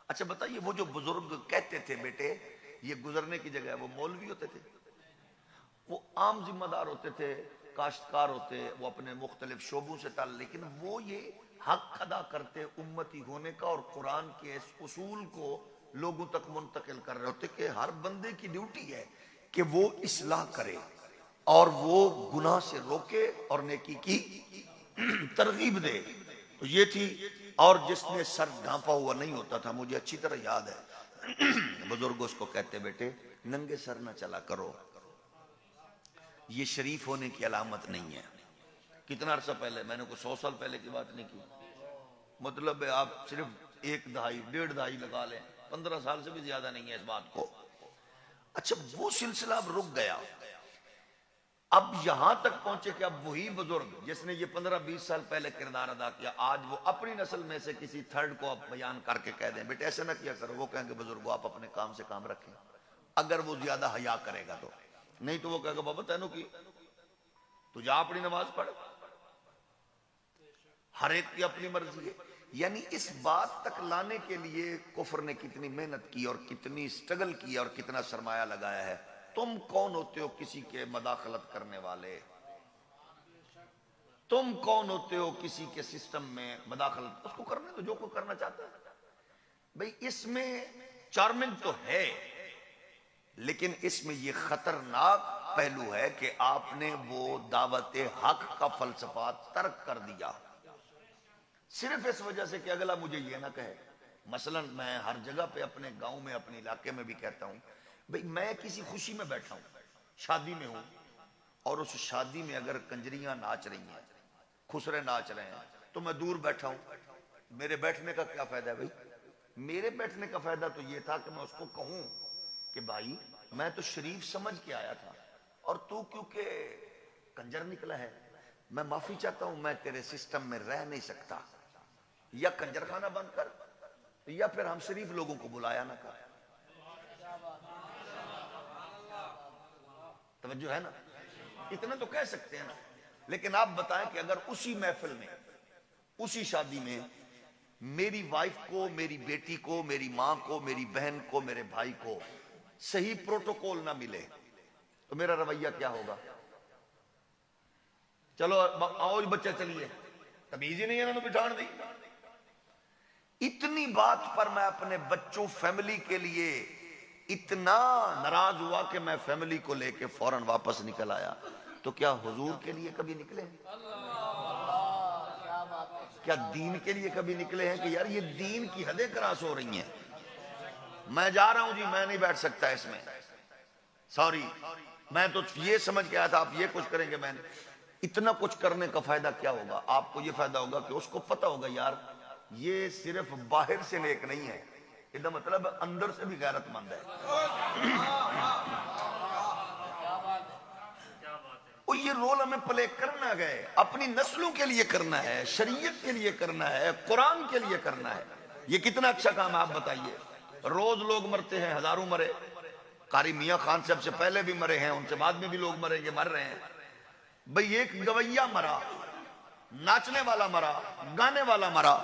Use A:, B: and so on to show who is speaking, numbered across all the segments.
A: अच्छा बताइए, वो जो बुजुर्ग कहते थे बेटे ये गुजरने की जगह, वो मौलवी होते थे, वो आम जिम्मेदार होते थे, काश्तकार होते, वो अपने मुख्तलिफ शोबों से ताल्लुक़, लेकिन वो ये हक अदा करते उम्मती होने का और कुरान के इस उसूल को लोगों तक मुंतकिल कर रहे होते कि हर बंदे की ड्यूटी है कि वो इस्लाह करे और वो गुनाह से रोके और नेकी की तरगीब दे। तो ये थी। और जिसने सर ढांपा हुआ नहीं होता था, मुझे अच्छी तरह याद है, बुजुर्ग उसको कहते बेटे नंगे सर ना चला करो, ये शरीफ होने की अलामत नहीं है। कितना अरसा पहले, मैंने को 100 साल पहले की बात नहीं की, मतलब आप सिर्फ एक दहाई डेढ़ दहाई लगा लें, 15 साल से भी ज्यादा नहीं है इस बात को। अच्छा वो सिलसिला अब रुक गया, अब यहां तक पहुंचे कि अब वही बुजुर्ग जिसने ये 15-20 साल पहले किरदार अदा किया, आज वो अपनी नस्ल में से किसी थर्ड को आप बयान करके कह दें बेटे ऐसे ना किया करो, वो कहेंगे बुजुर्गो आप अपने काम से काम रखें, अगर वो ज्यादा हया करेगा तो। नहीं तो वो कहेगा बाबा तेनों की तू जा अपनी नमाज पढ़, हर एक की अपनी मर्जी है। यानी इस बात तक लाने के लिए कुफर ने कितनी मेहनत की और कितनी स्ट्रगल की और कितना सरमाया लगाया है। तुम कौन होते हो किसी के मदाखलत करने वाले, तुम कौन होते हो किसी के सिस्टम में मदाखलत, उसको करने तो जो कोई करना चाहता है भाई। इसमें चार्मिंग तो है, लेकिन इसमें यह खतरनाक पहलू है कि आपने वो दावत हक का फलसफा तर्क कर दिया सिर्फ इस वजह से कि अगला मुझे ये ना कहे। मसलन मैं हर जगह पे अपने गांव में अपने इलाके में भी कहता हूं भाई मैं किसी खुशी में बैठा हूं, शादी में हूं, और उस शादी में अगर कंजरियां नाच रही हैं, खुसरे नाच रहे हैं, तो मैं दूर बैठा हूं, मेरे बैठने का क्या फायदा है भाई। मेरे बैठने का फायदा तो ये था कि मैं उसको कहूं कि भाई मैं तो शरीफ समझ के आया था और तू क्योंकि कंजर निकला है, मैं माफी चाहता हूं, मैं तेरे सिस्टम में रह नहीं सकता, या कंजर खाना बंद कर या फिर हम शरीफ लोगों को बुलाया ना कर। तवज्जो है ना, इतना तो कह सकते हैं ना। लेकिन आप बताएं कि अगर उसी महफिल में, उसी शादी में मेरी वाइफ को, मेरी बेटी को, मेरी मां को, मेरी बहन को, मेरे भाई को सही प्रोटोकॉल ना मिले तो मेरा रवैया क्या होगा। चलो आओ बच्चे चलिए, तमीज ही नहीं है ना बिठान दी। इतनी बात पर मैं अपने बच्चों फैमिली के लिए इतना नाराज हुआ कि मैं फैमिली को लेके फौरन वापस निकल आया। तो क्या हुजूर के लिए कभी निकले हैं, क्या दीन के लिए कभी निकले हैं कि यार ये दीन की हदें क्रॉस हो रही हैं, मैं जा रहा हूं जी, मैं नहीं बैठ सकता इसमें, सॉरी, मैं तो ये समझ के आया था आप ये कुछ करेंगे। मैंने इतना कुछ करने का फायदा क्या होगा, आपको ये फायदा होगा कि उसको पता होगा यार ये सिर्फ बाहर से नेक नहीं है, इसका मतलब अंदर से भी गैरतमंद है। और ये रोल हमें प्ले करना है, अपनी नस्लों के लिए करना है, शरीयत के लिए करना है, कुरान के लिए करना है। ये कितना अच्छा काम है आप बताइए। रोज लोग मरते हैं, हजारों मरे, कारी मियां खान साहब से पहले भी मरे हैं, उनसे बाद में भी लोग मरेंगे, मर रहे हैं भाई। एक गवैया मरा, नाचने वाला मरा, गाने वाला मरा,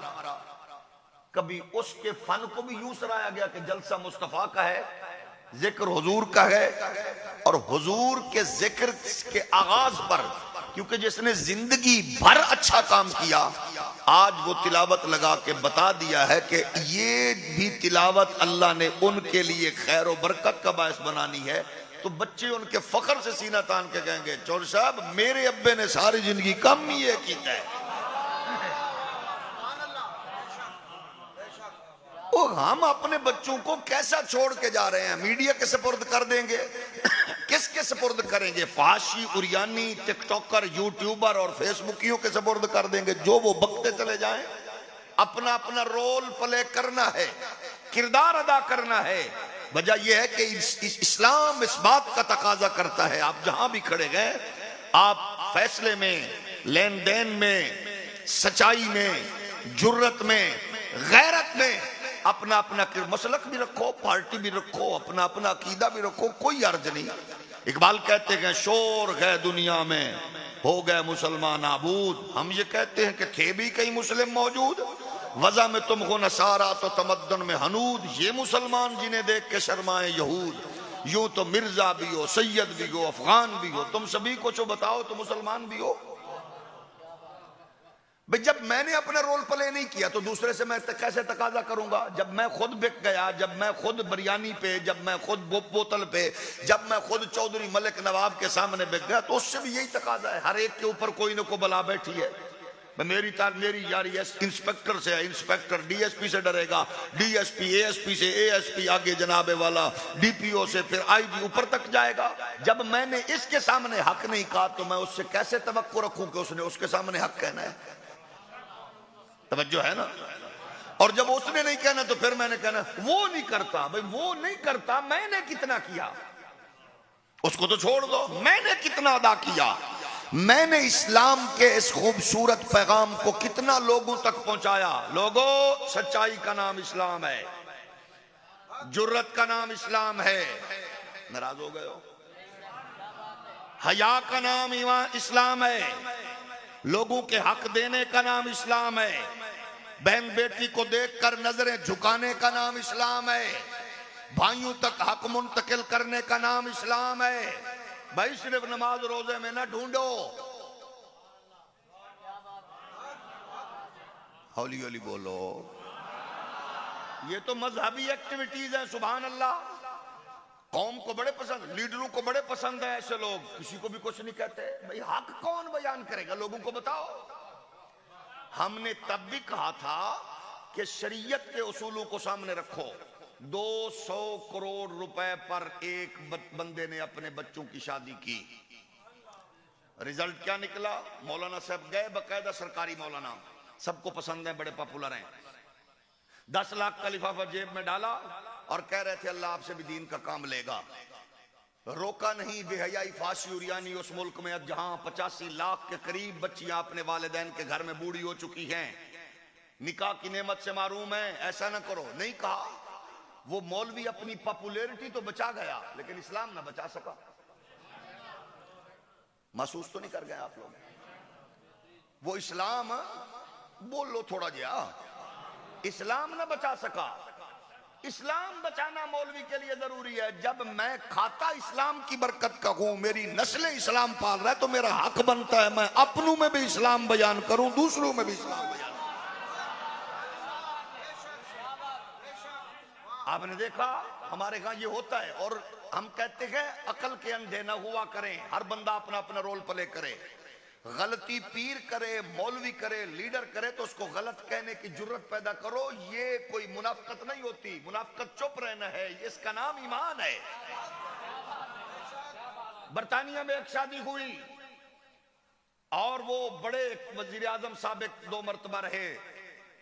A: कभी उसके फन को भी यूं सराहा गया कि जलसा मुस्तफा का है, जिक्र हुजूर का है, और हुजूर के जिक्र के आगाज पर क्योंकि जिसने जिंदगी भर अच्छा काम किया, आज वो तिलावत लगा के बता दिया है कि ये भी तिलावत अल्लाह ने उनके लिए खैर और बरकत का बायस बनानी है। तो बच्चे उनके फख्र से सीना तान के कहेंगे चौर साहब मेरे अब्बे ने सारी जिंदगी कम ही ये की है। ओ हम अपने बच्चों को कैसा छोड़ के जा रहे हैं, मीडिया के सपुर्द कर देंगे किसके सपुर्द करेंगे, फाशी उरियानी टिकटॉकर यूट्यूबर और फेसबुकियों के सपुर्द कर देंगे, जो वो बकते चले जाएं। अपना अपना रोल प्ले करना है, किरदार अदा करना है। वजह यह है कि इस्लाम इस बात का तकाजा करता है आप जहां भी खड़े गए, आप फैसले में, लेन देन में, सच्चाई में, जुर्रत में, गैरत में अपना अपना मसलक भी रखो, पार्टी भी रखो, अपना अपना अकीदा भी रखो, कोई अर्ज नहीं। इकबाल कहते हैं शोर गए दुनिया में हो गए मुसलमान आबूद, हम ये कहते हैं कि थे भी कई मुस्लिम मौजूद। वजा में तुम हो नसारा तो तमद्दन में हनूद, ये मुसलमान जिन्हें देख के शर्माए यहूद। यूं तो मिर्जा भी हो, सैयद भी हो, अफगान भी हो, तुम सभी को जो बताओ तो मुसलमान भी हो। भाई जब मैंने अपना रोल प्ले नहीं किया तो दूसरे से मैं कैसे तकाजा करूंगा? जब मैं खुद बिक गया, जब मैं खुद बिरयानी पे, जब मैं खुद बोतल पे, जब मैं खुद चौधरी मलिक नवाब के सामने बिक गया, तो उससे भी यही तकाजा है। हर एक के ऊपर कोई ना कोई बला बैठी है। मेरी यारी इंस्पेक्टर से है, इंस्पेक्टर डीएसपी से डरेगा, डीएसपी एएसपी से, एएसपी आगे जनाबे वाला डीपीओ से, फिर आईजी ऊपर तक जाएगा। जब मैंने इसके सामने हक नहीं कहा तो मैं उससे कैसे तवक्को रखूं कि उसने उसके सामने हक कहना है? तवज्जो है ना? और जब उसने नहीं कहना तो फिर मैंने कहना वो नहीं करता। भाई वो नहीं करता, मैंने कितना किया उसको तो छोड़ दो, मैंने कितना अदा किया। मैंने इस्लाम के इस खूबसूरत पैगाम को कितना लोगों तक पहुंचाया। लोगों, सच्चाई का नाम इस्लाम है, जुर्रत का नाम इस्लाम है। नाराज हो गए हो? हया का नाम इस्लाम है, लोगों के हक देने का नाम इस्लाम है, बहन बेटी को देखकर नजरें झुकाने का नाम इस्लाम है, भाइयों तक हक मुंतकिल करने का नाम इस्लाम है। भाई सिर्फ नमाज रोजे में ना ढूंढो, हौली हौली बोलो। ये तो मजहबी एक्टिविटीज है, सुभान अल्लाह। कौम को बड़े पसंद, लीडरों को बड़े पसंद है ऐसे लोग, किसी को भी कुछ नहीं कहते। भाई हक कौन बयान करेगा? लोगों को बताओ। हमने तब भी कहा था कि शरीयत के उसूलों को सामने रखो। 200 करोड़ रुपए पर एक बंदे ने अपने बच्चों की शादी की। रिजल्ट क्या निकला? मौलाना साहब गए, बकायदा सरकारी मौलाना, सबको पसंद है, बड़े पॉपुलर हैं। 10 लाख का लिफाफा जेब में डाला और कह रहे थे अल्लाह आपसे भी दीन का काम लेगा। रोका नहीं बेहयाई फाशी उरियानी उस मुल्क में अब जहां 85 लाख के करीब बच्चियां अपने वालिदैन के घर में बूढ़ी हो चुकी हैं, निकाह की नेमत से मारूम है। ऐसा ना करो, नहीं कहा। वो मौलवी अपनी पॉपुलैरिटी तो बचा गया लेकिन इस्लाम ना बचा सका। महसूस तो नहीं कर गए आप लोग? वो इस्लाम, बोल लो थोड़ा जिया, इस्लाम ना बचा सका। इस्लाम बचाना मौलवी के लिए जरूरी है। जब मैं खाता इस्लाम की बरकत का हूं, मेरी नस्लें इस्लाम पाल रहा है, तो मेरा हक बनता है मैं अपनों में भी इस्लाम बयान करूं, दूसरों में भी इस्लाम बयान। आपने देखा हमारे यहां ये होता है और हम कहते हैं अकल के अंधे न हुआ करें, हर बंदा अपना अपना रोल प्ले करे। गलती पीर करे, मौलवी करे, लीडर करे तो उसको गलत कहने की जुर्रत पैदा करो। ये कोई मुनाफिकत नहीं होती, मुनाफिकत चुप रहना है, इसका नाम ईमान है। बरतानिया में एक शादी हुई और वो बड़े वजीर आजम साबिक 2 मरतबा रहे,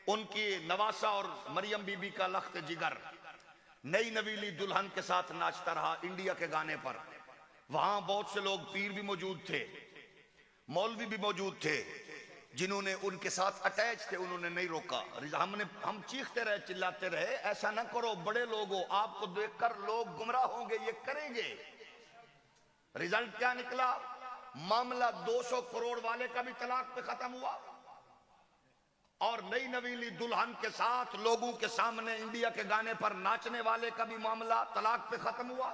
A: उनकी नवासा और मरियम बीबी का लख्त जिगर नई नवीली दुल्हन के साथ नाचता रहा इंडिया के गाने पर। वहां बहुत से लोग पीर भी मौजूद थे, मौलवी भी मौजूद थे, जिन्होंने उनके साथ अटैच थे, उन्होंने नहीं रोका। हम चीखते रहे, चिल्लाते रहे, ऐसा ना करो, बड़े लोग हो, आपको देखकर लोग गुमराह होंगे, ये करेंगे। रिजल्ट क्या निकला? मामला 200 करोड़ वाले का भी तलाक पे खत्म हुआ और नई नवीली दुल्हन के साथ लोगों के सामने इंडिया के गाने पर नाचने वाले का भी मामला तलाक पे खत्म हुआ।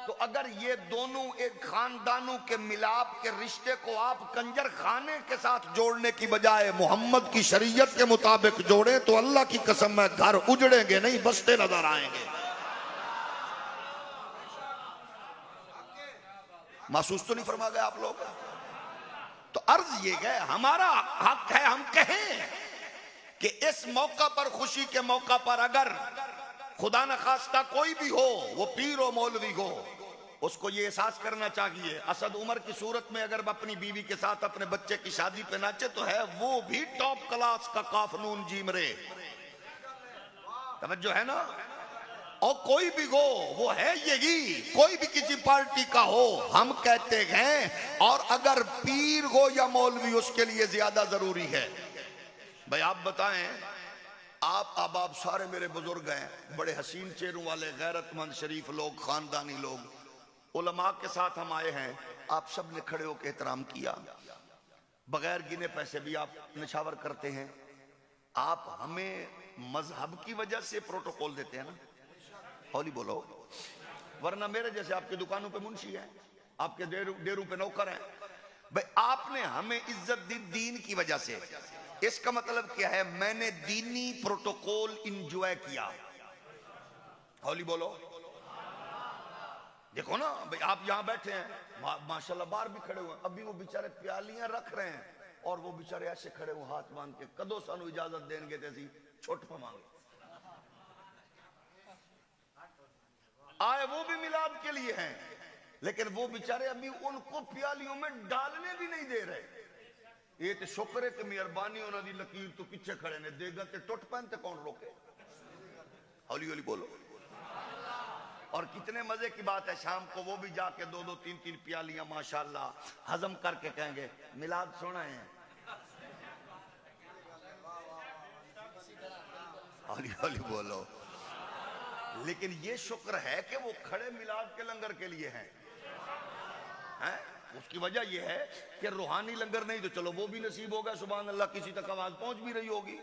A: तो अगर ये दोनों एक खानदानों के मिलाप के रिश्ते को आप कंजर खाने के साथ जोड़ने की बजाय मोहम्मद की शरीयत के मुताबिक जोड़े तो अल्लाह की कसम है घर उजड़ेंगे नहीं, बसते नजर आएंगे। महसूस तो नहीं फरमा गए आप लोग? तो अर्ज ये है, हमारा हक है हम कहें कि इस मौका पर, खुशी के मौका पर, अगर खुदा न खास्ता कोई भी हो, वो पीर हो मौलवी हो, उसको ये एहसास करना चाहिए असद उमर की सूरत में अगर अपनी बीवी के साथ अपने बच्चे की शादी पे नाचे तो है वो भी टॉप क्लास का काफनून जीम रे। तवज्जो है ना? और कोई भी हो, वो है यही, कोई भी किसी पार्टी का हो, हम कहते हैं। और अगर पीर हो या मौलवी, उसके लिए ज्यादा जरूरी है। भाई आप बताएं, आप सारे मेरे बुजुर्ग हैं, बड़े हसीन चेहरों वाले, गैरतमंद शरीफ लोग, खानदानी लोग, उलमा के साथ हम आए हैं, आप सब ने खड़े होकर एहतराम किया, बगैर गिने पैसे भी आप निछावर करते हैं। आप हमें मजहब की वजह से प्रोटोकॉल देते हैं ना, हौली बोलो, वरना मेरे जैसे आपकी दुकानों पे मुंशी है, आपके डेरों पे नौकर हैं। भाई आपने हमें इज्जत दी दीन की वजह से, इसका मतलब क्या है, मैंने दीनी प्रोटोकॉल इंजॉय किया। हौली बोलो। देखो ना भाई, आप यहां बैठे हैं, माशाल्लाह बाहर भी खड़े हुए, अभी वो बेचारे प्यालियां रख रहे हैं और वो बेचारे ऐसे खड़े हुए हाथ बांध के, कदों सानू इजाजत देंगे तैसी छोट पवांगे। आए वो भी मिलाद के लिए हैं, लेकिन वो बेचारे अभी उनको प्यालियों में डालने भी नहीं दे रहे। ये तो शुक्र है कि मेहरबानी उन्होंने लकीर तो पीछे खड़े ने, देगा तो टुट पैन तो कौन रोके। हौली हौली बोलो। और कितने मजे की बात है, शाम को वो भी जाके 2-2 3-3 प्यालियां माशाल्लाह हजम करके कहेंगे मिलाद सोना है। हौली हौली बोलो। लेकिन ये शुक्र है कि वो खड़े मिलाद के लंगर के लिए हैं, हैं? उसकी वजह यह है कि रूहानी लंगर नहीं तो चलो वो भी नसीब होगा, सुभान अल्लाह, किसी तक आवाज पहुंच भी रही होगी।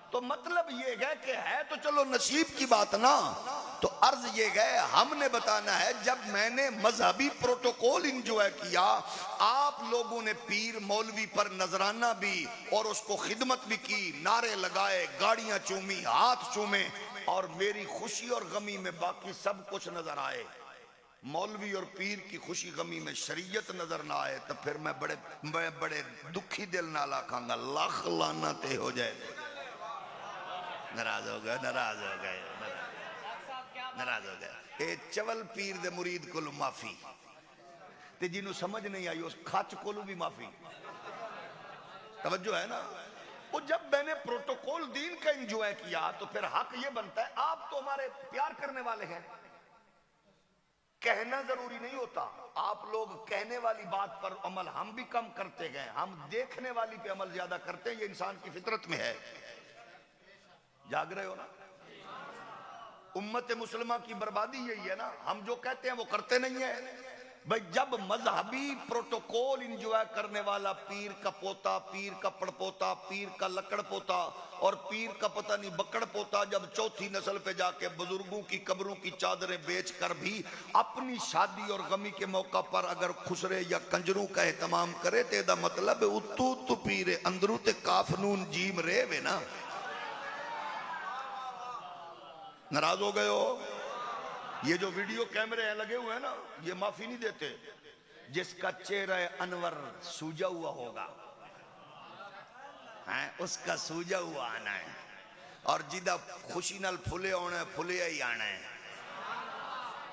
A: तो मतलब ये है कि है तो चलो नसीब की बात ना। तो अर्ज ये गए, हमने बताना है जब मैंने मजहबी प्रोटोकॉल इंजॉय किया, आप लोगों ने पीर मौलवी पर नजराना भी और उसको खिदमत भी की, नारे लगाए, गाड़ियां चूमी, हाथ चूमे, और मेरी खुशी और गमी में बाकी सब कुछ नजर आए। मौलवी और पीर की खुशी गमी में शरीयत नजर ना आए तो फिर मैं बड़े दुखी दिल ना लाखांगा, लाख लानते हो जाए। नाराज हो गए, नाराज हो गए, नाराज हो गए। ए चवल पीर दे मुरीद को माफी, ते जिन्हों समझ नहीं आई उस खच को भी माफी। तवज्जो है ना। वो जब मैंने प्रोटोकॉल दीन का एंजॉय किया तो फिर हक ये बनता है, आप तो हमारे प्यार करने वाले हैं, कहना जरूरी नहीं होता। आप लोग कहने वाली बात पर अमल हम भी कम करते गए, हम देखने वाली पे अमल ज्यादा करते हैं, ये इंसान की फितरत में है। जाग रहे हो ना। उम्मत मुसलमा की बर्बादी यही है ना, हम जो कहते हैं वो करते नहीं है। भाई जब मजहबी प्रोटोकॉल इंजॉय करने वाला पीर का पोता, पीर का पड़पोता, पीर का लकड़ पोता और पीर का पता नहीं बकड़ पोता जब चौथी नस्ल पे जाके बुजुर्गों की कब्रों की चादरें बेच कर भी अपनी शादी और गमी के मौका पर अगर खुसरे या कंजरों का एहतमाम करे तो एदा मतलब उतू तू पीरे अंदरू ते काफनून जीम रे वे ना। नाराज हो गए हो। ये जो वीडियो कैमरे हैं लगे हुए हैं ना, ये माफी नहीं देते। जिसका चेहरा अनवर सूजा हुआ होगा है, उसका सूजा हुआ आना है, और जिदा खुशी नाल फुले आना फुले ही आना है।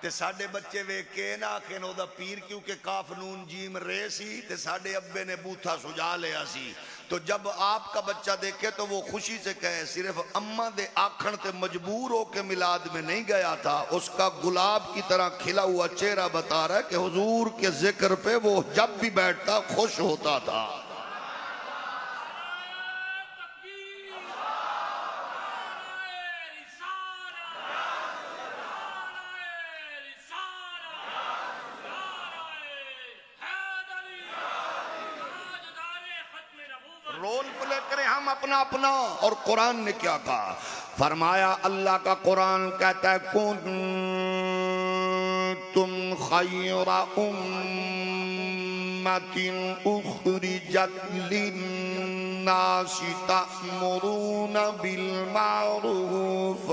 A: ते साडे बच्चे वेख के ना आखे ओदा पीर क्योंकि काफ नून जीम रे सी ते साडे अब्बे ने बूथा सुझा लिया सी। तो जब आपका बच्चा देखे तो वो खुशी से कहे सिर्फ अम्मा दे आखण ते मजबूर होके मिलाद में नहीं गया था, उसका गुलाब की तरह खिला हुआ चेहरा बता रहा है कि हुजूर के जिक्र पे वो जब भी बैठता खुश होता था। रोल प्ले करें हम अपना अपना। और कुरान ने क्या कहा, फरमाया अल्लाह का कुरान कहता है कुंतुम खैरा उम्मतिन उखरिजत लिन्नासि तअमुरूना बिल मारूफ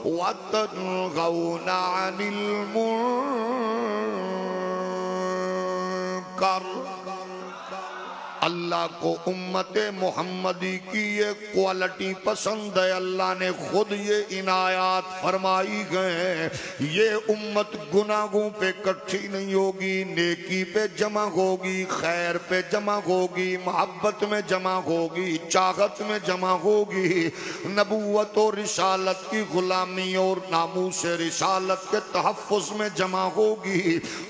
A: व तनहौना अनिल मुनकर। अल्लाह को उम्मत मोहम्मदी की ये क्वालिटी पसंद है। अल्लाह ने खुद ये इनायात फरमाई गए, ये उम्मत गुनाहों पे इकट्ठी नहीं होगी, नेकी पे जमा होगी, खैर पे जमा होगी, मोहब्बत में जमा होगी, चाहत में जमा होगी, नबूवत और रिसालत की गुलामी और नामूस रिसालत के तहफ़्फ़ुज़ में जमा होगी।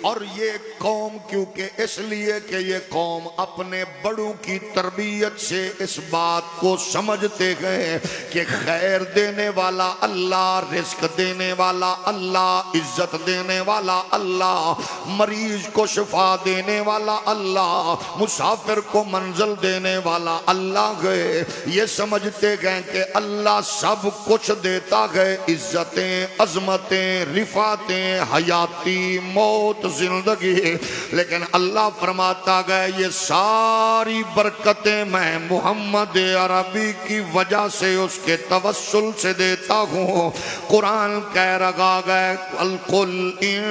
A: और ये कौम क्योंकि इसलिए कि ये कौम अपने बड़ों
B: नबियों की तरबियत से इस बात को समझते गए कि खैर देने वाला अल्लाह, रिस्क देने वाला अल्लाह, इज्जत देने वाला अल्लाह, मरीज को शिफा देने वाला अल्लाह, मुसाफिर को मंजिल देने वाला अल्लाह गए। ये समझते गए कि अल्लाह सब कुछ देता गए, इज्जतें, अजमतें, रिफातें, हयाती, मौत, जिंदगी। लेकिन अल्लाह फरमाता गया ये सारी बरकतें मैं मोहम्मद अरबी की वजह से, उसके तवस्सुल से देता हूँ। कुरान कह रहा है अलकुल इन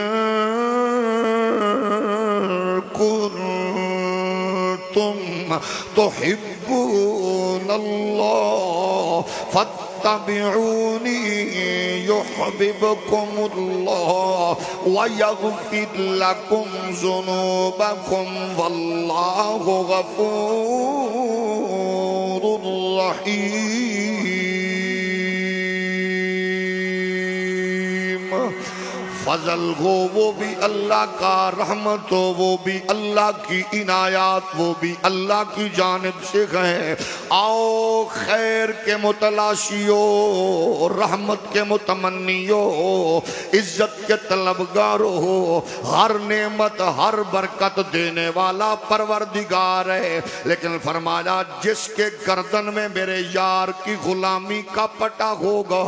B: कुंतुम तुहिब्बूनल्लाह फत्तबिऊनी युहब्बिबकुमुल्लाह व यगफिर लकुम ज़ुनूबकुम वल्लाहु गफूरुर रहीम। फजल हो वो भी अल्लाह का, रहमत हो वो भी अल्लाह की, इनायात वो भी अल्लाह की जानिब से है। आओ खैर के मुतलाशियो, रहमत के मुतमन्नियो, इज्जत के तलबगारो, हर नेमत हर बरकत देने वाला परवरदिगार है। लेकिन फरमाया जिसके गर्दन में मेरे यार की गुलामी का पटा होगा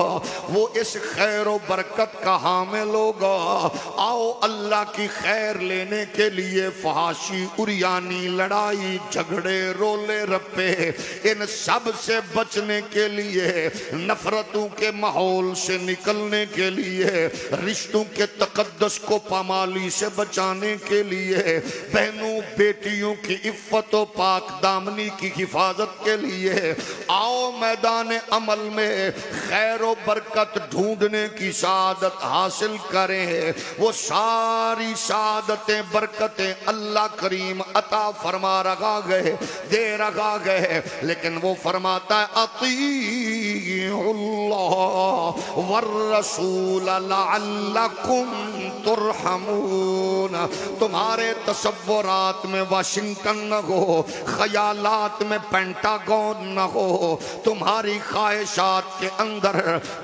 B: वो इस खैर और बरकत का हामिल होगा। आओ अल्लाह की खैर लेने के लिए फहाशी, उरियानी, लड़ाई झगड़े, रोले रप्पे, इन सब से बचने के लिए, नफरतों के माहौल से निकलने के लिए, रिश्तों के तकद्दस को पामाली से बचाने के लिए, बहनों बेटियों की इफ्फत और पाक दामनी की हिफाजत के लिए आओ मैदान अमल में खैर और बरकत ढूंढने की शहादत हासिल करें। वो सारी शहादतें, बरकतें अल्लाह करीम अता फरमा रखा गए, दे रखा गए। लेकिन वो फरमाता है अतीउल्लाह वर रसूल लअल्लकुम तुरहमून। तुम्हारे तसव्वुरात में वाशिंगटन न हो, ख्यालात में पेंटागन न हो, तुम्हारी ख्वाहिशात के अंदर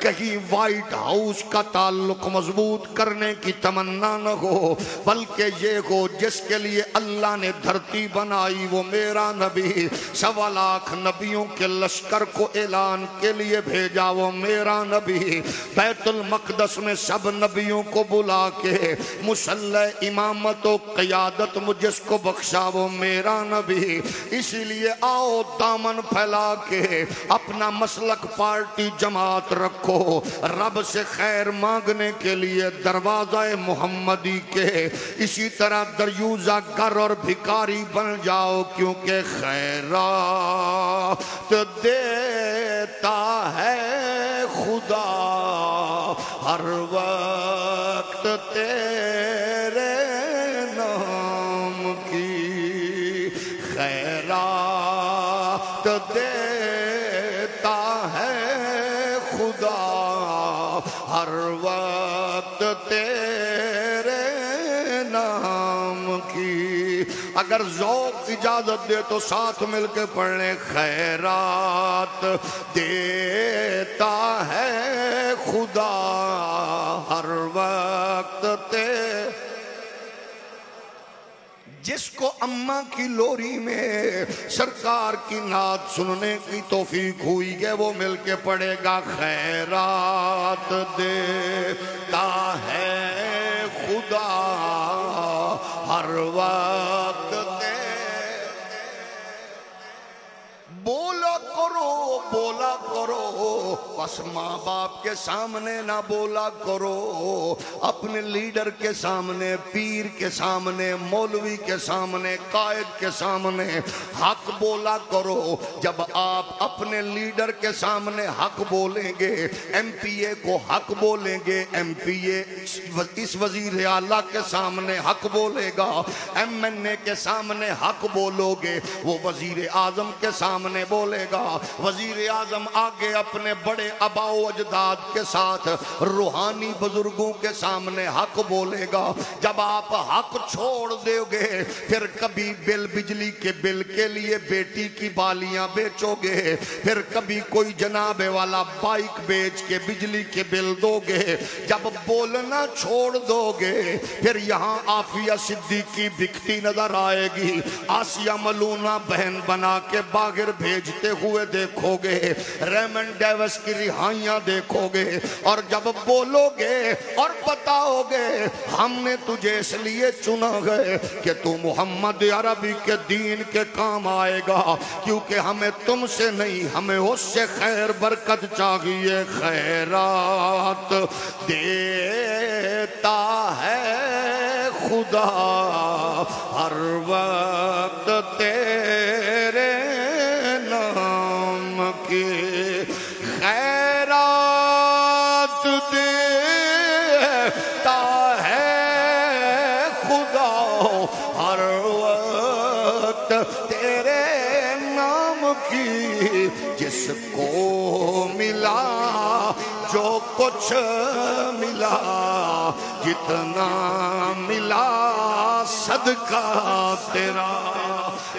B: कहीं व्हाइट हाउस का ताल्लुक मजबूत करने की तमन्ना न हो, बल्कि ये हो जिसके लिए अल्लाह ने धरती बनाई वो मेरा नबी, 1.25 लाख नबियों के लश्कर को ऐलान के लिए भेजा वो मेरा नबी, बैतुल मक़दस में सब नबियों को बुला के मुसल्ला इमामत और क़यादत मुझको बख्शा वो मेरा नबी। इसीलिए आओ दामन फैला के अपना मसलक, पार्टी, जमात रखो, रब से खैर मांगने के लिए दरवाज़ा मोहम्मदी के इसी तरह दरयूजा गर और भिकारी बन जाओ, क्योंकि खैरात देता है खुदा हर वक्त तेरे नाम की, खैरात देता है खुदा हर वक्त तेरे नाम की। अगर ज़ौक़ इजाजत दे तो साथ मिलके पढ़ लें, खैरात देता है खुदा हर वक्त ते। जिसको अम्मा की लोरी में सरकार की नात सुनने की तौफीक हुई है वो मिलके पढ़ेगा, खैरात देता है खुदा हर वक्त ते। बोला करो, बोला करो, बस माँ बाप के सामने ना बोला करो, अपने लीडर के सामने, पीर के सामने, मौलवी के सामने, कायद के सामने हक बोला करो। जब आप अपने लीडर के सामने हक बोलेंगे, MPA को हक बोलेंगे, MPA इस वजीर आला के सामने हक बोलेगा, MNA के सामने हक बोलोगे, वो वजीर आजम के सामने बोलेगा, वजीर आजम आगे अपने बड़े अबाओ अजदाद के साथ रूहानी बुजुर्गों के सामने हक बोलेगा। जब आप हक छोड़ दोगे फिर कभी बिजली के बिल के लिए बेटी की बालियां बेचोगे, फिर कभी कोई जनाबे वाला बाइक बेच के बिजली के बिल दोगे। जब बोलना छोड़ दोगे फिर यहाँ आफिया सिद्दीकी बिकती नजर आएगी, आसिया मलूना बहन बना के बागिर भेजते हुए देखोगे, रेमंड डेविस की रिहाइयां देखोगे। और जब बोलोगे और बताओगे हमने तुझे इसलिए चुना है कि तू मोहम्मद अरबी के दीन के काम आएगा, क्योंकि हमें तुमसे नहीं हमें उससे खैर बरकत चाहिए। खैरात देता है खुदा हर वक्त तेरे नाम की, खैरात देता है खुदा हर वक्त तेरे नाम की। जिसको मिला जो कुछ मिला, जितना मिला सदका तेरा।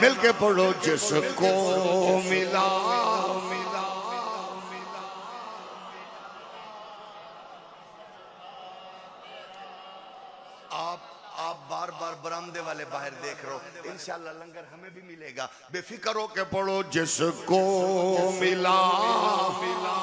B: मिलके पढ़ो, जिसको मिला मिला। आप बार बार बरामदे वाले बाहर देख रहे हो, इंशाल्लाह लंगर हमें भी मिलेगा। बेफिक्र हो के पढ़ो, जिसको मिला मिला।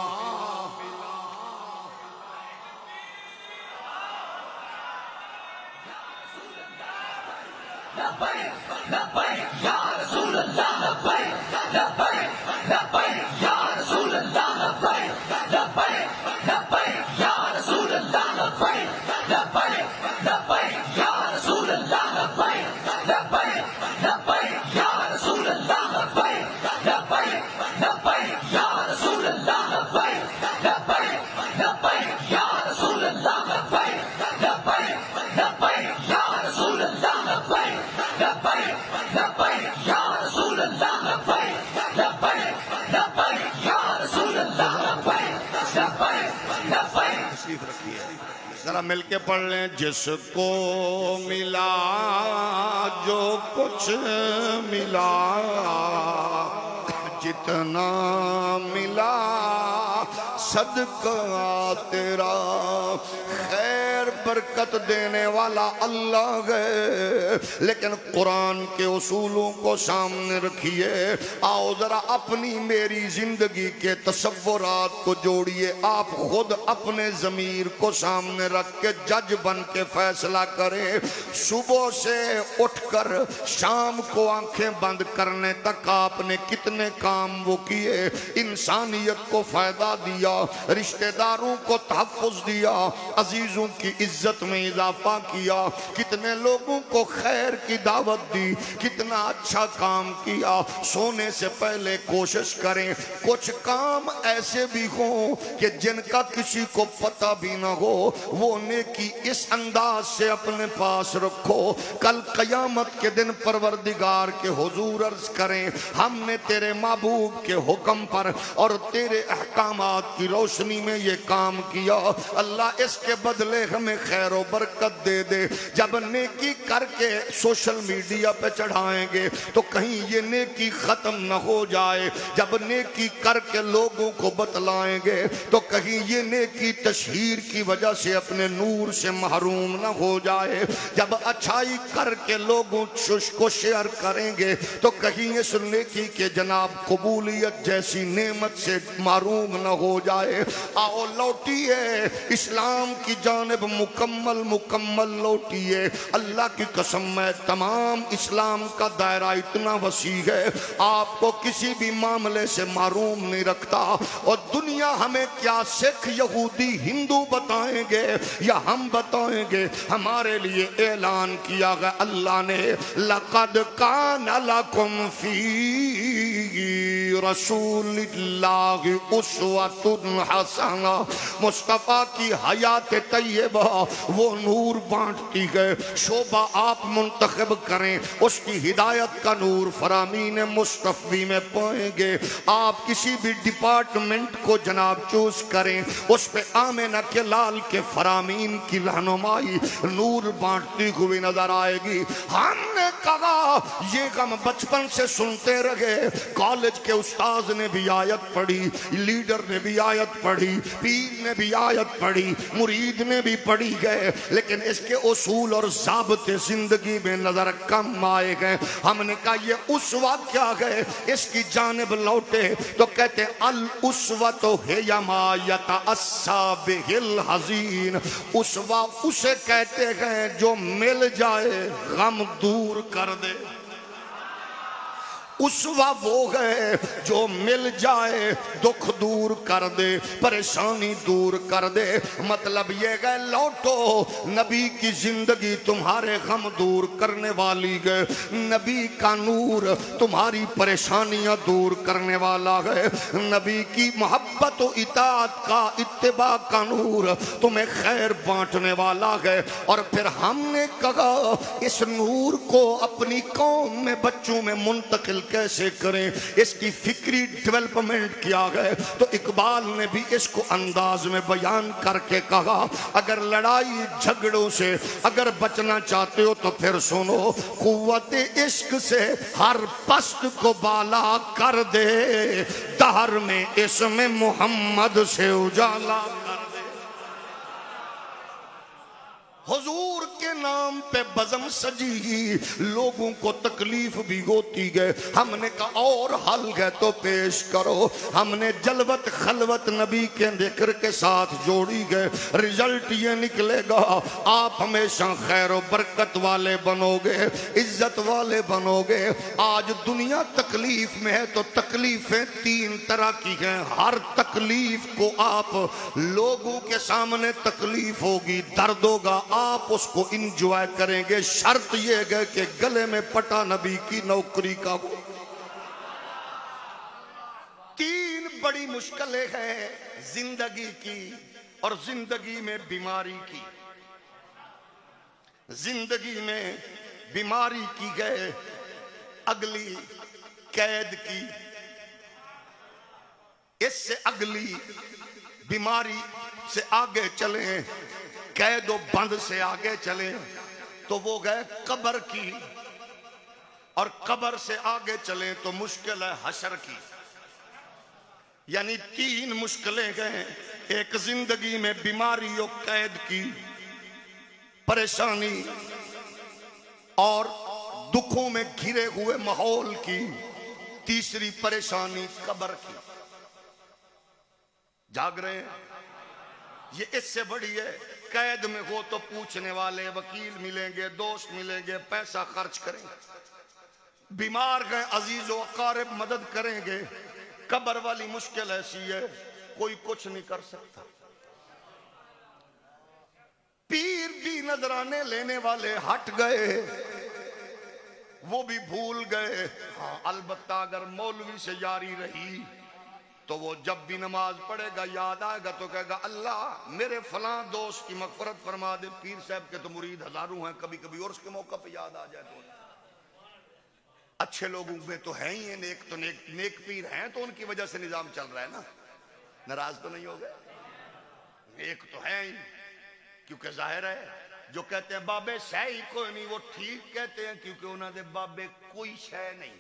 B: जरा मिलके पढ़ लें, जिसको मिला जो कुछ मिला, जितना मिला सदका तेरा। खैर बरकत देने वाला अल्लाह है, लेकिन कुरान के उसूलों को सामने रखिए। आओ जरा अपनी मेरी जिंदगी के तसव्वुरात को जोड़िए। आप खुद अपने ज़मीर को सामने रख के जज बन के फैसला करें। सुबह से उठकर शाम को आंखें बंद करने तक आपने कितने काम वो किए। इंसानियत को फायदा दिया, रिश्तेदारों को तहफ़्फ़ुज़ दिया, अजीजों की इज्जत में इजाफा किया, कितने लोगों को खैर की दावत दी, कितना अच्छा काम किया। सोने से पहले कोशिश करें कुछ काम ऐसे भी हो कि जिनका किसी को पता भी ना हो, वो नेकी इस अंदाज से अपने पास रखो। कल क़यामत के दिन परवरदिगार के हुजूर अर्ज करें, हमने तेरे महबूब के हुक्म पर और तेरे अहकामात की रोशनी में ये काम किया, अल्लाह इसके बदले हमें खैर और बरकत दे दे। जब नेकी करके सोशल मीडिया पे चढ़ाएंगे तो कहीं ये नेकी खत्म न हो जाए। जब नेकी करके लोगों को बतलाएंगे तो कहीं ये नेकी तशहीर की वजह से अपने नूर से महरूम न हो जाए। जब अच्छाई करके लोगों को शेयर करेंगे तो कहीं इस नेकी के जनाब कबूलियत जैसी नेमत से महरूम न हो जाए। आओ लौटिए इस्लाम की जानिब मुकम्मल लौटिए। अल्लाह की कसम है तमाम इस्लाम का दायरा इतना वसी है, आपको किसी भी मामले से महरूम नहीं रखता। और दुनिया हमें क्या सिख यहूदी हिंदू बताएंगे या हम बताएंगे, हमारे लिए ऐलान किया गया अल्लाह ने, लक़द कान लकुम फी रसूलिल्लाहि उस्वतुन हसना। मुस्तफ़ा की हयात तैयबा वो नूर बांटती है। शोभा आप मुंतखब करें, उसकी हिदायत का नूर फरामीन मुस्तफ़ी में पाएंगे। आप किसी भी डिपार्टमेंट को जनाब चूज करें, उस पे आमिना के लाल के फरामीन की रहनुमाई नूर बांटती हुई नजर आएगी। हमने कहा ये गम बचपन से सुनते रहे। कॉलेज के उस्ताद ने भी आयत पढ़ी, लीडर ने भी आयत पढ़ी, पीर ने भी आयत पढ़ी, मुरीद ने भी पढ़ी गए, लेकिन इसके उसूल और ज़ाब्ते जिंदगी में नजर कम आए गए। हमने कहा ये उसवा क्या है, इसकी जानिब लौटे तो कहते अल उसवत हियमा यतअस्सा बिहिल हज़ीन। उसवा उसे कहते हैं जो मिल जाए गम दूर कर दे। उसवा वो है जो मिल जाए दुख दूर कर दे, परेशानी दूर कर दे। मतलब ये है लौटो, नबी की जिंदगी तुम्हारे गम दूर करने वाली है। नबी का नूर तुम्हारी परेशानियां दूर करने वाला है। नबी की मोहब्बत और इताअत का, इत्तिबा का नूर तुम्हें खैर बांटने वाला है। और फिर हमने कहा इस नूर को अपनी कौम में, बच्चों में मुंतकिल कैसे करें, इसकी फिक्री डेवलपमेंट किया है। तो इकबाल ने भी इसको अंदाज में बयान करके कहा अगर लड़ाई झगड़ों से अगर बचना चाहते हो तो फिर सुनो, कुव्वत इश्क से हर पस्त को बाला कर दे, दहर में इसमें मोहम्मद से उजाला कर दे। हुजूर के नाम पे बज़म सजी, लोगों को तकलीफ भी होती है। हमने कहा और हल है तो पेश करो। हमने जलवत खलवत नबी के जिक्र के साथ जोड़ी गए। रिजल्ट ये निकलेगा आप हमेशा खैर और बरकत वाले बनोगे, इज्जत वाले बनोगे। आज दुनिया तकलीफ में है तो तकलीफें तीन तरह की हैं। हर तकलीफ को आप लोगों के सामने तकलीफ होगी, दर्द होगा, आप उसको इंजॉय करेंगे। शर्त यह है कि गले में पटा नबी की नौकरी का हो। तीन बड़ी मुश्किलें हैं जिंदगी की और जिंदगी में बीमारी की। जिंदगी में बीमारी की है, अगली कैद की। इससे अगली बीमारी से आगे चले, कैद और बंद से आगे चले तो वो गए कब्र की, और कब्र से आगे चले तो मुश्किल है हशर की। यानी तीन मुश्किलें गए, एक जिंदगी में बीमारी और कैद की, परेशानी और दुखों में घिरे हुए माहौल की, तीसरी परेशानी कब्र की। जाग रहे हैं? ये इससे बड़ी है। कैद में हो तो पूछने वाले वकील मिलेंगे, दोस्त मिलेंगे, पैसा खर्च करेंगे। बीमार गए अजीजों अकारिब मदद करेंगे। कब्र वाली मुश्किल ऐसी है कोई कुछ नहीं कर सकता। पीर भी नजराने लेने वाले हट गए, वो भी भूल गए। हाँ, अलबत्ता अगर मौलवी से यारी रही तो वो जब भी नमाज पढ़ेगा याद आएगा तो कहेगा अल्लाह मेरे फलां दोस्त की मगफरत फरमा दे। पीर साहब के तो मुरीद हजारों हैं, कभी कभी और उसके मौका पे याद आ जाए तो। अच्छे लोगों में तो है ही है, नेक तो नेक पीर हैं तो उनकी वजह से निजाम चल रहा है ना। नाराज तो नहीं हो गए? नेक तो है ही, क्योंकि जाहिर है जो कहते हैं बाबे शह ही कोई नहीं, वो ठीक कहते हैं क्योंकि उन्होंने बाबे कोई शह नहीं।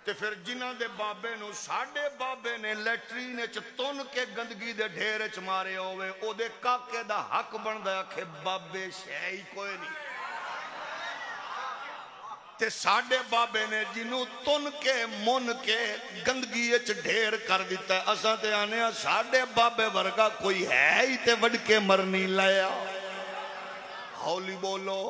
B: ते फिर जिन्हां दे बाबे नूं साडे बाबे ने लैटरीन च तुन के गंदगी दे ढेर च मारे होवे, ओदे काके दा हक बनदा आखे बाबे शै ही कोई नहीं। ते साडे बाबे ने जिन्हों तुन के मुन के गंदगी च ढेर कर दिता। असां ते आने साडे बाबे वर्गा कोई है ही ते वड के मरनी लाया। हौली बोलो।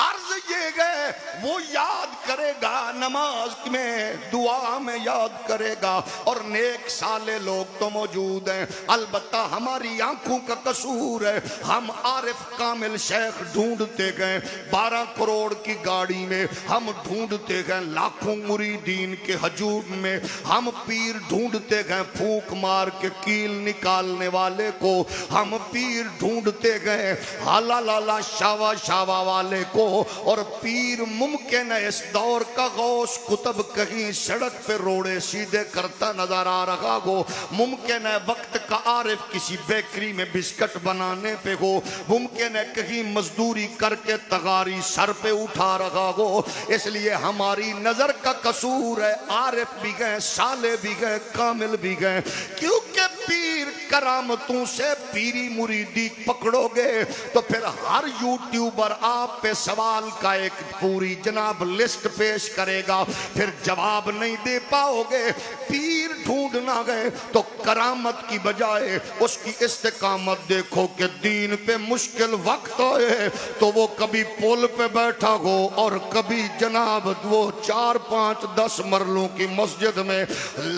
B: अर्ज ये गए वो याद करेगा, नमाज में दुआ में याद करेगा। और नेक साले लोग तो मौजूद हैं, अलबत्ता हमारी आंखों का कसूर है। हम आरिफ कामिल शेख ढूंढते गए 12 करोड़ की गाड़ी में, हम ढूंढते गए लाखों मुरीदीन के हजूम में, हम पीर ढूंढते गए फूंक मार के कील निकालने वाले को, हम पीर ढूंढते गए हाला लाला शावा शावा वाले को। और पीर मुमकिन है इस दौर का गौस कुतुब कहीं सड़क पे रोड़े सीधे करता नजर आ रहा हो, मुमकिन है वक्त का आरिफ किसी बेकरी में बिस्किट बनाने पे हो, मुमकिन है कहीं मजदूरी करके तगारी सर पे उठा रहा हो। इसलिए हमारी नजर का कसूर है, आरिफ भी गए, साले भी गए, कामिल भी गए। क्योंकि पीर करामतों से पीरी मुरीदी पकड़ोगे तो फिर हर यूट्यूबर आप पे सवाल का एक पूरी जनाब लिस्ट पेश करेगा, फिर जवाब नहीं दे पाओगे। पीर ढूंढना गए तो करामत की बजाय उसकी इस्तेकामत देखो कि दीन पे मुश्किल वक्त आए तो वो कभी पुल पे बैठा हो और कभी जनाब वो 4, 5, 10 मरलों की मस्जिद में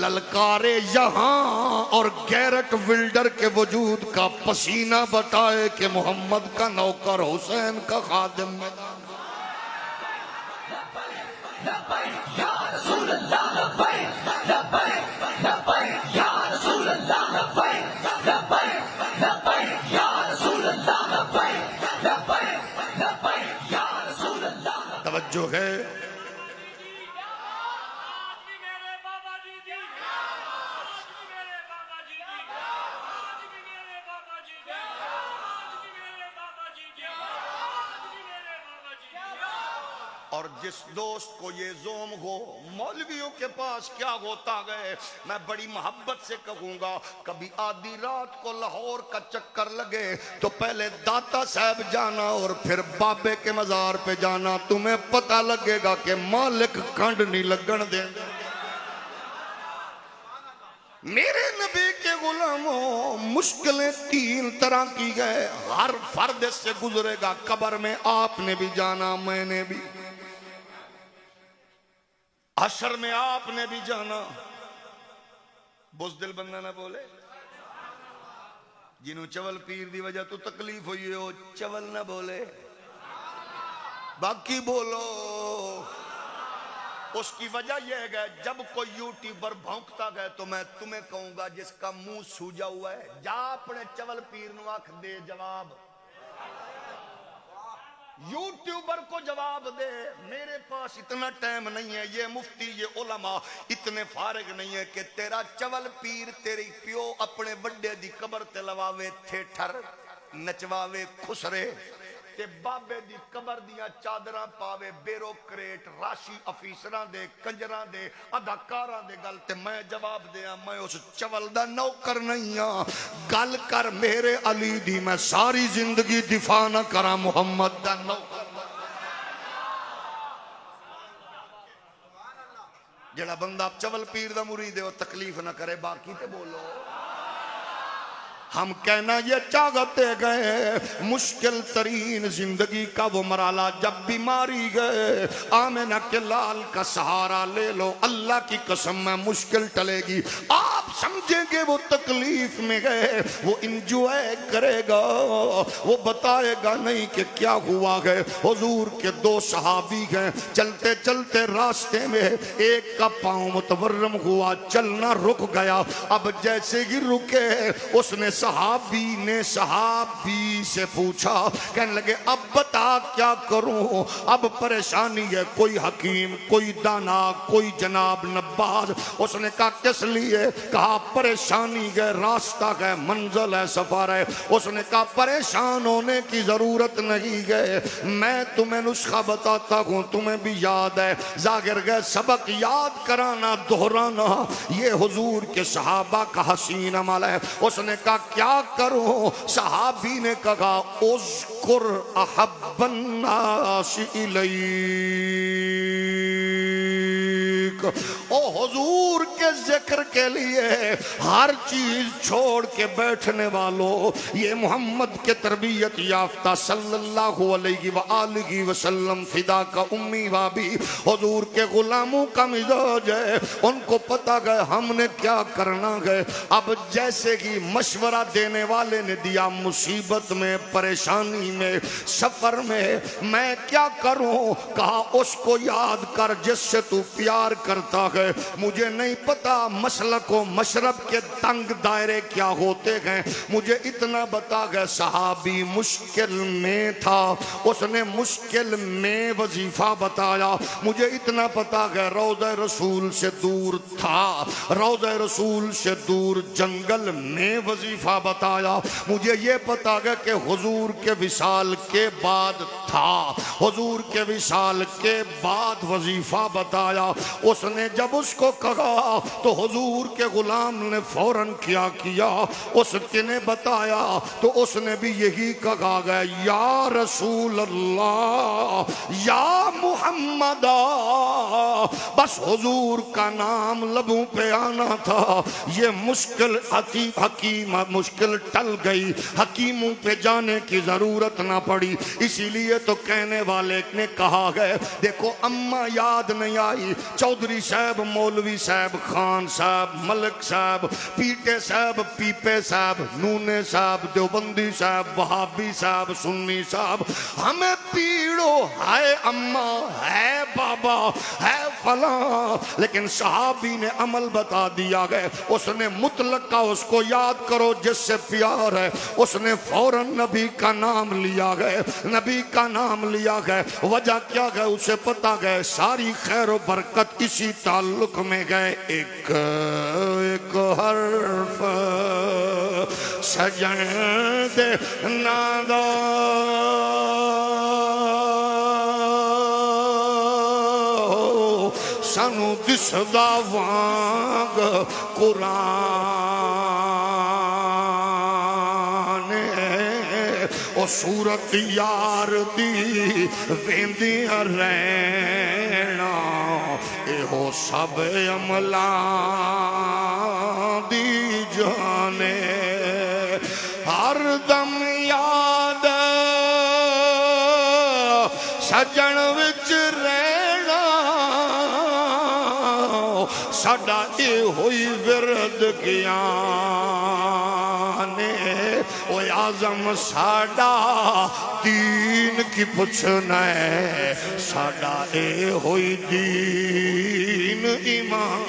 B: ललकारे यहाँ और गैरट विल्डर के वजूद का पसीना बताए कि मोहम्मद का नौकर हुसैन का खादिम में। तवज्जो है, और जिस दोस्त को ये जोम हो मौलवियों के पास क्या होता गए, मैं बड़ी मोहब्बत से कहूंगा, कभी आधी रात को लाहौर का चक्कर लगे तो पहले दाता साहब जाना और फिर बाबे के मजार पे जाना, तुम्हें पता लगेगा कि मालिक खंड नहीं लगन देंगे। मेरे नबी के गुलामों, मुश्किलें 3 तरह की गए, हर फर्द से गुजरेगा। कब्र में आपने भी जाना, मैंने भी, हशर में आपने भी जाना। बुज़दिल बंदा ना बोले, जिन्हों चवल पीर दी वजह तो तकलीफ हुई हो, चवल ना बोले, बाकी बोलो। उसकी वजह यह है, जब कोई यूट्यूबर भौंकता गए तो मैं तुम्हें कहूंगा जिसका मुंह सूजा हुआ है, जा अपने चवल पीर नु आख दे जवाब, यूट्यूबर को जवाब दे। मेरे पास इतना टाइम नहीं है, ये मुफ्ती ये उलमा इतने फारिग नहीं है कि तेरा चवल पीर तेरी प्यो अपने बड्डे दी कबर ते लवावे थिएटर, नचवावे खुसरे ते बाबे दी कबर दियां चादरां पावे ब्यूरोक्रेट राशि अफीसरां दे कंजरां दे अदाकारां दे गल ते मैं जवाब दिया मैं उस चवल दा नौकर नहीं हां। गल कर मेरे अली दी, मैं सारी जिंदगी दिफा ना करा मुहम्मद दा नौकर। जेड़ा बंदा चवल पीर दा मुरीद है वो तकलीफ ना करे, बाकी ते बोलो। हम कहना ये चाहते गए मुश्किल तरीन जिंदगी का वो मराला, जब बीमारी गए आमिना के लाल का सहारा ले लो, अल्लाह की कसम में मुश्किल टलेगी। आप समझेंगे वो तकलीफ में गए, वो इंजॉय करेगा, वो बताएगा नहीं कि क्या हुआ है। हुजूर के 2 सहाबी गए, चलते चलते रास्ते में एक का पांव मुतवर्रम हुआ, चलना रुक गया। अब जैसे ही रुके उसने सहाबी से पूछा, कहने लगे अब बता क्या करूं, अब परेशानी है, कोई हकीम, कोई दाना, कोई जनाब नब्बाज। उसने कहा किस लिए? कहा परेशानी है, रास्ता है, मंजिल है, सफर है। उसने कहा परेशान होने की जरूरत नहीं है, मैं तुम्हें नुस्खा बताता हूं, तुम्हें भी याद है, जाहिर है सबक याद कराना दोहराना ये हुजूर के सहाबा का हसीन अमल है। उसने कहा क्या करूं? सहाबी ने कहा उज़कुर अहब्बन्नास इलैक, ओ हुजूर के जिक्र के लिए हर चीज छोड़ के बैठने वालों, ये मोहम्मद के तरबियत याफ्ता सल्लल्लाहु अलैहि वसल्लम फिदा का उम्मी वाबी हुजूर के गुलामों का मिजाज है। उनको पता गए हमने क्या करना गए। अब जैसे कि मशवरा देने वाले ने दिया, मुसीबत में, परेशानी में, सफर में मैं क्या करूं, कहा उसको याद कर जिससे तू प्यार करता है। मुझे नहीं पता मसलक व मशरब के तंग दायरे क्या होते हैं, मुझे इतना बता गए सहाबी मुश्किल में था, उसने मुश्किल में वजीफा बताया। मुझे इतना पता गया रौज़े रसूल से दूर था, रौज़े रसूल से दूर जंगल में वजीफा बताया। मुझे ये पता गया कि हुजूर के विसाल के बाद था, हुजूर के विसाल के बाद वजीफा बताया। उसने जब उसको कहा तो हुजूर के गुलाम ने फौरन क्या किया, उसने बताया तो उसने भी यही कहा गया, या रसूल अल्लाह, या मुहम्मद। बस हुजूर का नाम लबों पे आना था। ये मुश्किल हकीम मुश्किल टल गई, हकीमों पे जाने की जरूरत ना पड़ी। इसीलिए तो कहने वाले ने कहा है, देखो अम्मा याद नहीं आई, चौधरी साहब, मौलवी साहब, खान साहब, मलिक साहब, पीटे साहब, पीपे साहब, नूने साहब, देवबंदी साहब, वहाबी साहब, सुन्नी साहब, हमें पीड़ो है अम्मा, है बाबा, है फला, लेकिन सहाबी ने अमल बता दिया गया। उसने मुतलक का उसको याद करो जिससे प्यार है, उसने फौरन नबी का नाम लिया गया, नबी का नाम लिया गया। वजह क्या गए उसे पता गए, सारी खैर और बरकत इसी ताल्लुक में गए। एक एक हर्फ सजन दे नादा सानू दिसदा वांग कुरान ओ सूरत यार दी वेंदियां रहना, एहो सब अमला दी जाने। हर दम याद सजन विच रहना, साडा ए होई विरद ज्ञाने। ओ आजम साडा दीन की पुछना है, साडा ए होई दीन ईमान।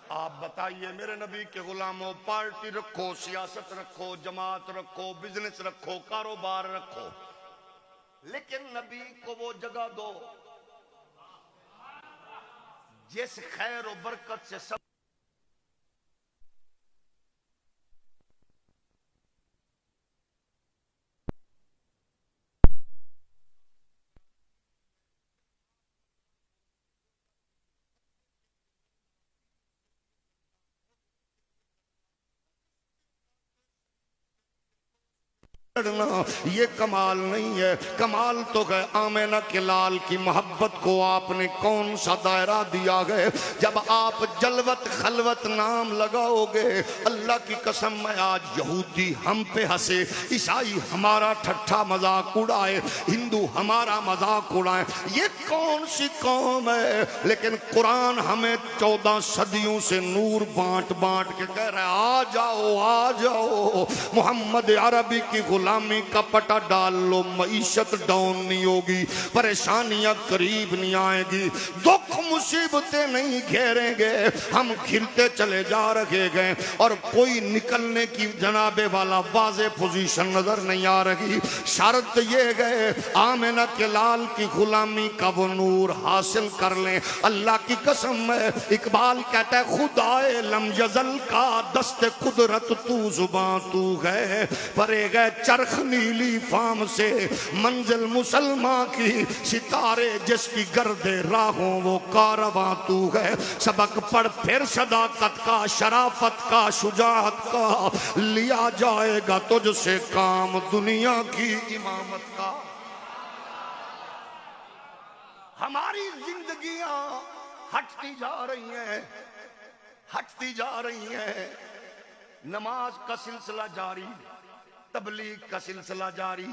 B: आप बताइए मेरे नबी के गुलामों, पार्टी रखो, सियासत रखो, जमात रखो, बिजनेस रखो, कारोबार रखो, लेकिन नबी को वो जगह दो जिस खैर और बरकत से सब ये कमाल नहीं है। कमाल तो है आमेना के लाल की मोहब्बत को आपने कौन सा दायरा दिया है। जब आप जलवत खलवत नाम लगाओगे, अल्लाह की कसम मैं आज यहूदी हम पे हंसे, ईसाई हमारा ठट्ठा मजाक उड़ाए, हिंदू हमारा मजाक उड़ाए, ये कौन सी कौम है। लेकिन कुरान हमें 14 सदियों से नूर बांट बांट के कह रहा है, आ जाओ आ जाओ, मोहम्मद अरबी की गुलामी का पटा डाल लो, मईशत डाउन नहीं होगी, परेशानियां करीब नहीं आएगी, दुख मुसीबतें नहीं घेरेंगे, हम घिरते चले जा रहे गए और कोई निकलने की जनाबे वाला वाज़े पोजीशन नजर नहीं आ रही। शर्त ये गए आमिना के लाल की गुलामी का वो नूर हासिल कर लें। अल्लाह की कसम है, इकबाल कहता है खुदाए लम यज़ल का दस्ते कुदरत तू जुबां तू गए परे गए चल चरख नीली फाम से मंजिल मुसलमान की, सितारे जिसकी गर्दे राहों वो कारवां तू है। सबक पढ़ फिर सदाकत का, शराफत का, शुजाअत का, लिया जाएगा तुझसे काम दुनिया की इमामत का। हमारी जिंदगियां हटती जा रही हैं, हटती जा रही हैं। नमाज का सिलसिला जारी, तबलीग का सिलसिला जारी,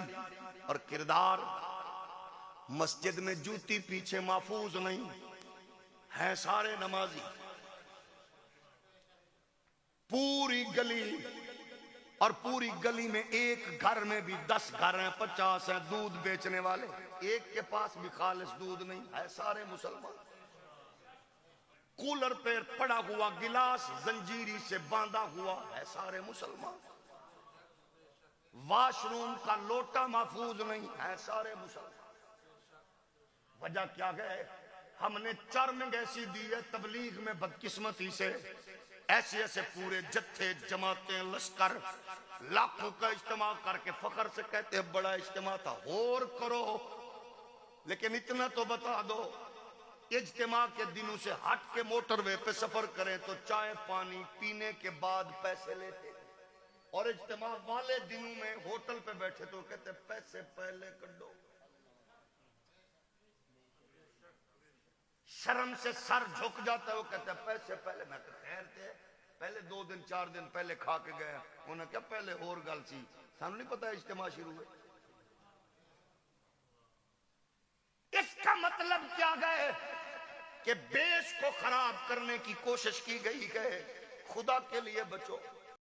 B: और किरदार मस्जिद में जूती पीछे महफूज नहीं है। सारे नमाजी, पूरी गली, और पूरी गली में एक घर में भी 10 घर हैं, 50 हैं दूध बेचने वाले, एक के पास भी खालिस दूध नहीं है। सारे मुसलमान। कूलर पे पड़ा हुआ गिलास जंजीरी से बांधा हुआ है। सारे मुसलमान। वॉशरूम का लोटा महफूज नहीं है। सारे मुसलमान। वजह क्या है? हमने चार्मिंग ऐसी दी है तबलीग में बदकिस्मती से, ऐसे ऐसे पूरे जत्थे, जमातें, लश्कर, लाखों का इज्तिमा करके फखर से कहते हैं बड़ा इज्तिमा था। और करो, लेकिन इतना तो बता दो, इज्तिमा के दिनों से हट के मोटरवे पे सफर करें तो चाय पानी पीने के बाद पैसे लेते, और इज्तिमा वाले दिनों में होटल पे बैठे तो कहते पैसे पहले कर दो। शर्म से सर झुक जाता है, वो कहते पैसे पहले। मैं खैर थे, पहले 2 दिन 4 दिन पहले खा के गया, उन्हें क्या पहले और गल सी, सानू नहीं पता इज्तिमा शुरू है। इसका मतलब क्या है कि बेस को खराब करने की कोशिश की गई है। खुदा के लिए बचो।